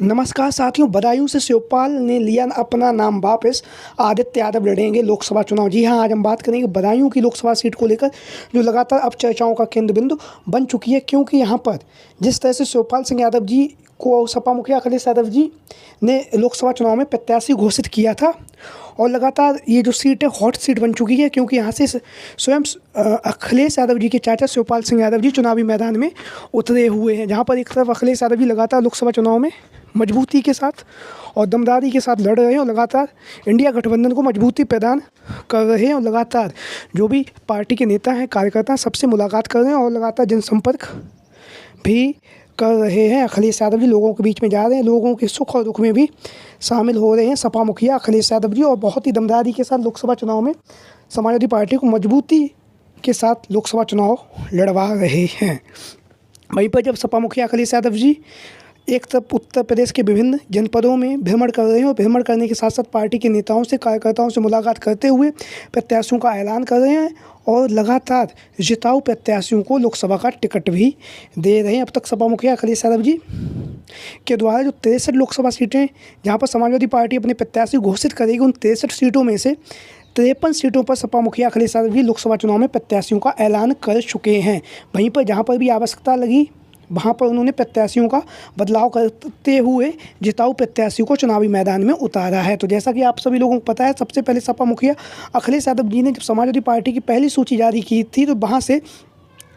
नमस्कार साथियों, बदायूं से शिवपाल ने लिया अपना नाम वापस। आदित्य यादव लड़ेंगे लोकसभा चुनाव। जी हाँ, आज हम बात करेंगे बदायूं की लोकसभा सीट को लेकर, जो लगातार अब चर्चाओं का केंद्र बिंदु बन चुकी है। क्योंकि यहाँ पर जिस तरह से शिवपाल सिंह यादव जी को सपा मुखिया अखिलेश यादव जी ने लोकसभा चुनाव में प्रत्याशी घोषित किया था, और लगातार ये जो सीट है हॉट सीट बन चुकी है। क्योंकि यहाँ से स्वयं अखिलेश यादव जी के चाचा शिवपाल सिंह यादव जी चुनावी मैदान में उतरे हुए हैं। जहाँ पर एक तरफ अखिलेश यादव जी लगातार लोकसभा चुनाव में मजबूती के साथ और दमदारी के साथ लड़ रहे हैं, और लगातार इंडिया गठबंधन को मजबूती प्रदान कर रहे हैं, और लगातार जो भी पार्टी के नेता हैं, कार्यकर्ता हैं, सबसे मुलाकात कर रहे हैं और लगातार जनसंपर्क भी कर रहे हैं। अखिलेश यादव जी लोगों के बीच में जा रहे हैं, लोगों के सुख और दुख में भी शामिल हो रहे हैं सपा मुखिया अखिलेश यादव जी, और बहुत ही दमदारी के साथ लोकसभा चुनाव में समाजवादी पार्टी को मजबूती के साथ लोकसभा चुनाव लड़वा रहे हैं। वहीं पर जब सपा मुखिया अखिलेश यादव जी एक तरफ उत्तर प्रदेश के विभिन्न जनपदों में भ्रमण कर रहे हैं, और भ्रमण करने के साथ साथ पार्टी के नेताओं से, कार्यकर्ताओं से मुलाकात करते हुए प्रत्याशियों का ऐलान कर रहे हैं, और लगातार जिताऊ प्रत्याशियों को लोकसभा का टिकट भी दे रहे हैं। अब तक सपा मुखिया अखिलेश यादव जी के द्वारा जो 63 लोकसभा सीटें जहां पर समाजवादी पार्टी अपने प्रत्याशी घोषित करेगी, उन 63 सीटों में से 53 सीटों पर सपा मुखिया अखिलेश यादव जी लोकसभा चुनाव में प्रत्याशियों का ऐलान कर चुके हैं। वहीं पर जहाँ पर भी आवश्यकता लगी, वहाँ पर उन्होंने प्रत्याशियों का बदलाव करते हुए जिताऊ प्रत्याशियों को चुनावी मैदान में उतारा है। तो जैसा कि आप सभी लोगों को पता है, सबसे पहले सपा मुखिया अखिलेश यादव जी ने जब समाजवादी पार्टी की पहली सूची जारी की थी, तो वहाँ से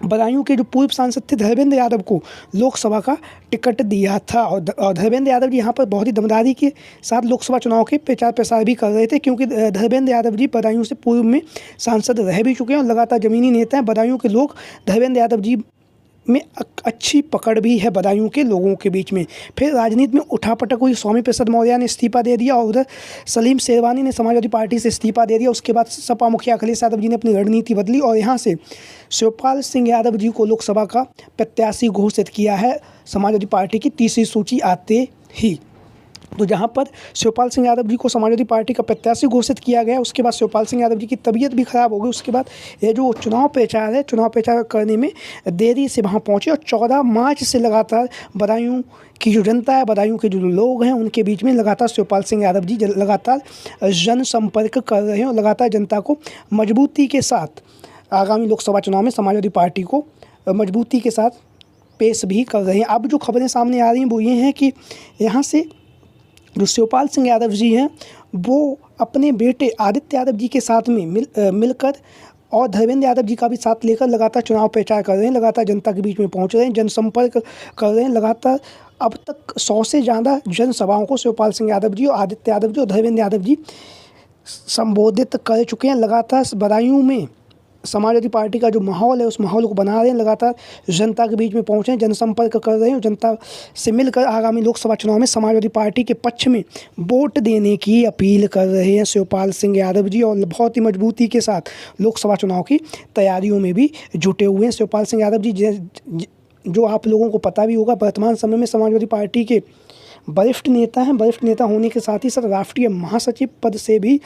बदायूं के जो पूर्व सांसद थे धर्मेंद्र यादव को लोकसभा का टिकट दिया था, और धर्मेंद्र यादव जी यहाँ पर बहुत ही दमदारी के साथ लोकसभा चुनाव के प्रचार प्रसार भी कर रहे थे। क्योंकि धर्मेंद्र यादव जी बदायूं से पूर्व में सांसद रह भी चुके हैं, और लगातार ज़मीनी नेता हैं। बदायूं के लोग धर्मेंद्र यादव जी में अच्छी पकड़ भी है बदायूं के लोगों के बीच में। फिर राजनीति में उठापटक हुई, स्वामी प्रसाद मौर्य ने इस्तीफा दे दिया, और उधर सलीम शेरवानी ने समाजवादी पार्टी से इस्तीफा दे दिया। उसके बाद सपा मुखिया अखिलेश यादव जी ने अपनी रणनीति बदली, और यहाँ से शिवपाल सिंह यादव जी को लोकसभा का प्रत्याशी घोषित किया है समाजवादी पार्टी की तीसरी सूची आते ही। तो जहाँ पर शिवपाल सिंह यादव जी को समाजवादी पार्टी का प्रत्याशी घोषित किया गया, उसके बाद शिवपाल सिंह यादव जी की तबीयत भी खराब हो गई। उसके बाद ये जो चुनाव प्रचार है, चुनाव प्रचार करने में देरी से वहाँ पहुँचे, और 14 मार्च से लगातार बदायूं की जो जनता है, बदायूं के जो लोग हैं, उनके बीच में लगातार शिवपाल सिंह यादव जी लगातार जनसंपर्क कर रहे हैं, और लगातार जनता को मजबूती के साथ आगामी लोकसभा चुनाव में समाजवादी पार्टी को मजबूती के साथ पेश भी कर रहे हैं। अब जो खबरें सामने आ रही हैं वो ये हैं कि यहाँ से जो शिवपाल सिंह यादव जी हैं, वो अपने बेटे आदित्य यादव जी के साथ में मिलकर और धर्मेंद्र यादव जी का भी साथ लेकर लगातार चुनाव प्रचार कर रहे हैं, लगातार जनता के बीच में पहुंच रहे हैं, जनसंपर्क कर रहे हैं। लगातार अब तक 100 से ज़्यादा जनसभाओं को शिवपाल सिंह यादव जी और आदित्य यादव जी और धर्मेंद्र यादव जी संबोधित कर चुके हैं। लगातार बदायूं में समाजवादी पार्टी का जो माहौल है, उस माहौल को बना रहे हैं, लगातार जनता के बीच में पहुँचे हैं, जनसंपर्क कर रहे हैं, जनता से मिलकर आगामी लोकसभा चुनाव में समाजवादी पार्टी के पक्ष में वोट देने की अपील कर रहे हैं शिवपाल सिंह यादव जी, और बहुत ही मजबूती के साथ लोकसभा चुनाव की तैयारियों में भी जुटे हुए हैं शिवपाल सिंह यादव जी। जो आप लोगों को पता भी होगा, वर्तमान समय में समाजवादी पार्टी के वरिष्ठ नेता हैं। वरिष्ठ नेता होने के साथ ही साथ राष्ट्रीय महासचिव पद से भी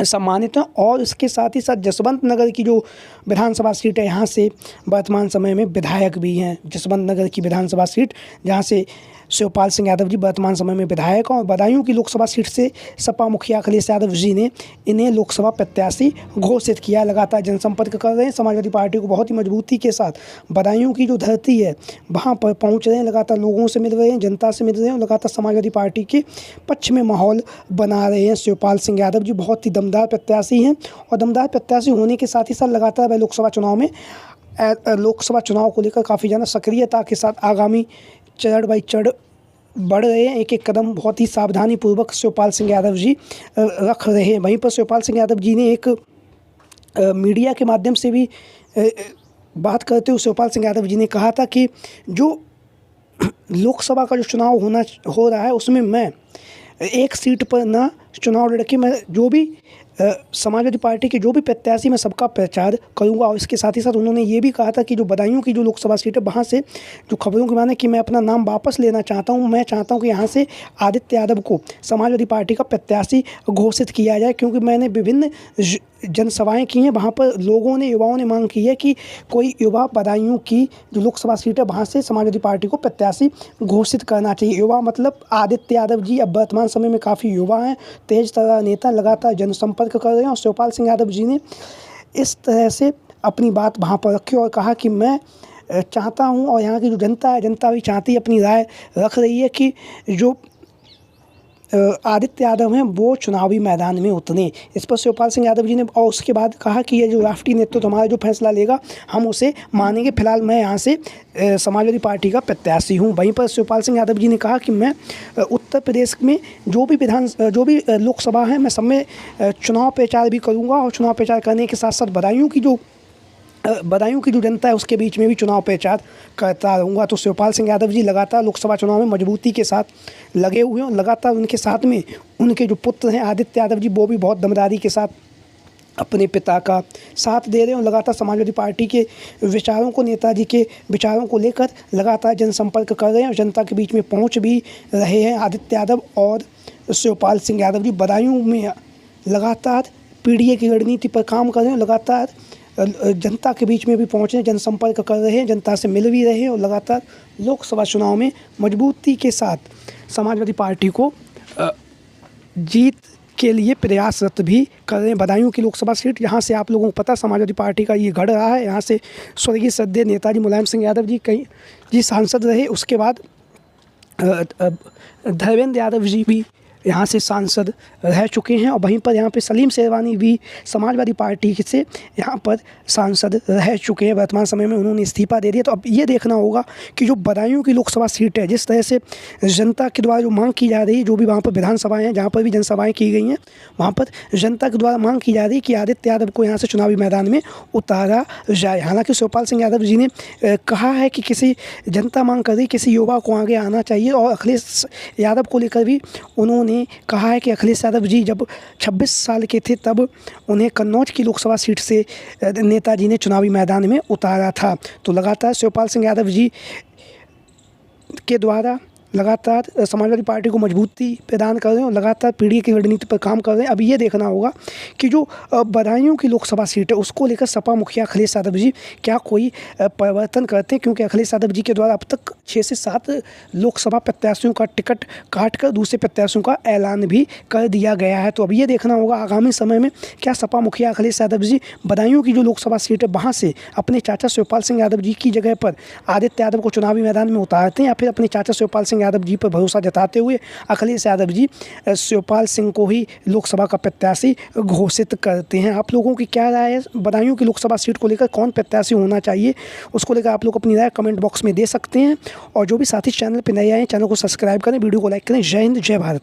सम्मानित हैं, और इसके साथ ही साथ जसवंत नगर की जो विधानसभा सीट है, यहाँ से वर्तमान समय में विधायक भी हैं। जसवंत नगर की विधानसभा सीट, जहाँ से शिवपाल सिंह यादव जी वर्तमान समय में विधायक हैं, और बदायूं की लोकसभा सीट से सपा मुखिया अखिलेश यादव जी ने इन्हें लोकसभा प्रत्याशी घोषित किया। लगातार जनसंपर्क कर रहे हैं, समाजवादी पार्टी को बहुत ही मजबूती के साथ बदायूं की जो धरती है वहाँ पर पहुँच रहे हैं, लगातार लोगों से मिल रहे हैं, जनता से मिल रहे हैं, और लगातार समाजवादी पार्टी के पक्ष में माहौल बना रहे हैं शिवपाल सिंह यादव जी। बहुत ही दमदार प्रत्याशी हैं, और दमदार प्रत्याशी होने के साथ ही साथ लगातार वह लोकसभा चुनाव को लेकर काफ़ी ज़्यादा सक्रियता के साथ आगामी चरण बाई चढ़ बढ़ रहे हैं। एक एक कदम बहुत ही सावधानी पूर्वक शिवपाल सिंह यादव जी रख रहे हैं। वहीं पर शिवपाल सिंह यादव जी ने एक मीडिया के माध्यम से भी बात करते हुए शिवपाल सिंह यादव जी ने कहा था कि जो लोकसभा का जो चुनाव हो रहा है, उसमें मैं एक सीट पर ना चुनाव लड़ के मैं जो भी समाजवादी पार्टी के जो भी प्रत्याशी मैं सबका प्रचार करूंगा। और इसके साथ ही साथ उन्होंने ये भी कहा था कि जो बदायूं की जो लोकसभा सीट है वहाँ से जो खबरों की माने कि मैं अपना नाम वापस लेना चाहता हूँ। मैं चाहता हूँ कि यहाँ से आदित्य यादव को समाजवादी पार्टी का प्रत्याशी घोषित किया जाए, क्योंकि मैंने विभिन्न जनसभाएं की हैं। वहाँ पर लोगों ने, युवाओं ने मांग की है कि कोई युवा बदायूं की जो लोकसभा सीट है वहाँ से समाजवादी पार्टी को प्रत्याशी घोषित करना चाहिए। युवा मतलब आदित्य यादव जी अब वर्तमान समय में काफ़ी युवा हैं, तेज तर्रार नेता, लगातार जनसंपर्क कर रहे हैं। और शिवपाल सिंह यादव जी ने इस तरह से अपनी बात वहाँ पर रखी और कहा कि मैं चाहता हूँ, और यहाँ की जो जनता है, जनता भी चाहती है, अपनी राय रख रही है कि जो आदित्य यादव हैं वो चुनावी मैदान में उतरे। इस पर शिवपाल सिंह यादव जी ने और उसके बाद कहा कि ये जो राष्ट्रीय नेतृत्व हमारा जो फैसला लेगा हम उसे मानेंगे। फिलहाल मैं यहाँ से समाजवादी पार्टी का प्रत्याशी हूँ। वहीं पर शिवपाल सिंह यादव जी ने कहा कि मैं उत्तर प्रदेश में जो भी लोकसभा है मैं सब में चुनाव प्रचार भी करूँगा, और चुनाव प्रचार करने के साथ साथ बदायूं की जो जनता है उसके बीच में भी चुनाव प्रचार करता रहूँगा। तो शिवपाल सिंह यादव जी लगातार लोकसभा चुनाव में मजबूती के साथ लगे हुए हैं, और लगातार उनके साथ में उनके जो पुत्र हैं आदित्य यादव जी वो भी बहुत दमदारी के साथ अपने पिता का साथ दे रहे हैं, और लगातार समाजवादी पार्टी के विचारों को, नेताजी के विचारों को लेकर लगातार जनसंपर्क कर रहे हैं और जनता के बीच में पहुँच भी रहे हैं। आदित्य यादव और शिवपाल सिंह यादव जी बदायूं में लगातार पीडीए की रणनीति पर काम कर रहे हैं, लगातार जनता के बीच में भी पहुँचे, जनसंपर्क कर रहे हैं, जनता से मिल भी रहे हैं, और लगातार लोकसभा चुनाव में मजबूती के साथ समाजवादी पार्टी को जीत के लिए प्रयासरत भी कर रहे हैं। बदायूं की लोकसभा सीट, यहाँ से आप लोगों को पता समाजवादी पार्टी का ये गढ़ रहा है। यहाँ से स्वर्गीय सदस्य नेताजी मुलायम सिंह यादव जी कई सांसद रहे। उसके बाद धर्मेंद्र यादव जी भी यहाँ से सांसद रह चुके हैं, और वहीं पर यहाँ पे सलीम शेरवानी भी समाजवादी पार्टी से यहाँ पर सांसद रह चुके हैं। वर्तमान समय में उन्होंने इस्तीफा दे दिया। तो अब ये देखना होगा कि जो बदायूं की लोकसभा सीट है, जिस तरह से जनता के द्वारा जो मांग की जा रही है, जो भी वहाँ पर विधानसभाएँ हैं, जहाँ पर भी जनसभाएँ की गई हैं, वहाँ पर जनता के द्वारा मांग की जा रही है कि आदित्य यादव को यहाँ से चुनावी मैदान में उतारा जाए। हालाँकि शिवपाल सिंह यादव जी ने कहा है कि किसी जनता मांग कर रही, किसी युवा को आगे आना चाहिए, और अखिलेश यादव को लेकर भी उन्होंने कहा है कि अखिलेश यादव जी जब 26 साल के थे तब उन्हें कन्नौज की लोकसभा सीट से नेताजी ने चुनावी मैदान में उतारा था। तो लगातार शिवपाल सिंह यादव जी के द्वारा लगातार समाजवादी पार्टी को मजबूती प्रदान कर रहे हैं और लगातार पीढ़ी की रणनीति पर काम कर रहे हैं। अब ये देखना होगा कि जो बदायूं की लोकसभा सीट है उसको लेकर सपा मुखिया अखिलेश यादव जी क्या कोई परिवर्तन करते हैं, क्योंकि अखिलेश यादव जी के द्वारा अब तक 6 से 7 लोकसभा प्रत्याशियों का टिकट काट कर दूसरे प्रत्याशियों का ऐलान भी कर दिया गया है। तो अब ये देखना होगा आगामी समय में क्या सपा मुखिया अखिलेश यादव जी बदायूं की जो लोकसभा सीट है वहाँ से अपने चाचा शिवपाल सिंह यादव जी की जगह पर आदित्य यादव को चुनावी मैदान में उतारते हैं, या फिर अपने चाचा शिवपाल सिंह यादव जी पर भरोसा जताते हुए अखिलेश यादव जी शिवपाल सिंह को ही लोकसभा का प्रत्याशी घोषित करते हैं। आप लोगों की क्या राय है बदायूं की लोकसभा सीट को लेकर, कौन प्रत्याशी होना चाहिए, उसको लेकर आप लोग अपनी राय कमेंट बॉक्स में दे सकते हैं। और जो भी साथी चैनल पर नए आए हैं चैनल को सब्सक्राइब करें, वीडियो को लाइक करें। जय हिंद, जय भारत।